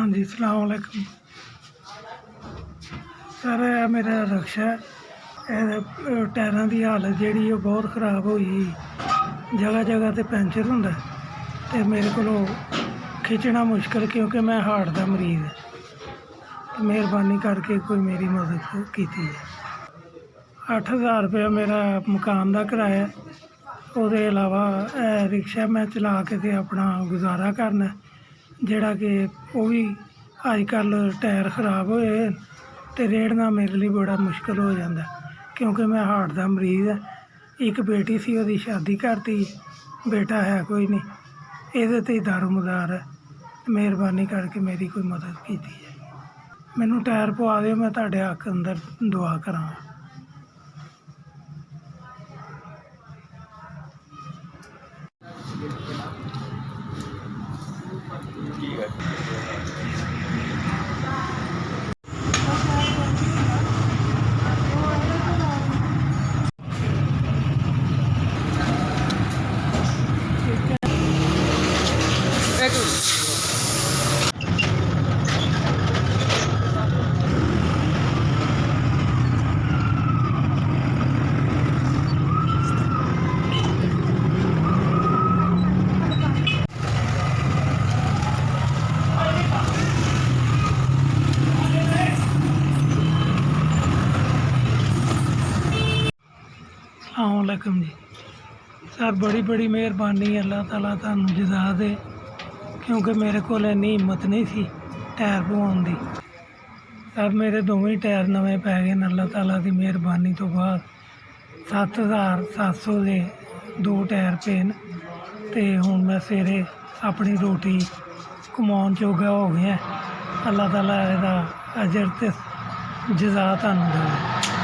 हाँ जी, सलाम अलैकुम सर। यह मेरा रक्शा टायरां की हालत जी बहुत खराब हुई। जगह जगह तो पैंचर होंदा ते मेरे को खिंचना मुश्किल क्योंकि मैं हार्ट का मरीज़ है। तो मेहरबानी करके कोई मेरी मदद की जाए। 8000 रुपया मेरा मकान का किराया, उसदे अलावा रिक्शा मैं चला के ते अपना गुजारा करना, जोड़ा कि वो भी अजकल टायर खराब होए तो रेड़ना मेरे लिए बड़ा मुश्किल हो जाता क्योंकि मैं हार्ट का मरीज़ है। एक बेटी सी, उसकी शादी करती, बेटा है कोई नहीं, ये तो दारोमदार है। मेहरबानी करके मेरी कोई मदद की जाए। मैनू टायर पवा दो, मैं तुहाडे हक अंदर दुआ करा। अस्सलामुअलैकुम जी सर, बड़ी बड़ी मेहरबानी, अल्लाह ताला तुहानू जज़ा दे, क्योंकि मेरे को इन्नी हिम्मत नहीं सी टायर पवाउण दी। सर मेरे दोवें टायर नवे पै गए, अल्लाह ताला की मेहरबानी तो बाद 7700 के 2 टायर पे न। तो हुण मैं सवेरे अपनी रोटी कमाउण जोगा हो गया। अल्लाह ताला इहदा अजर ते जज़ा तुहानू देवे।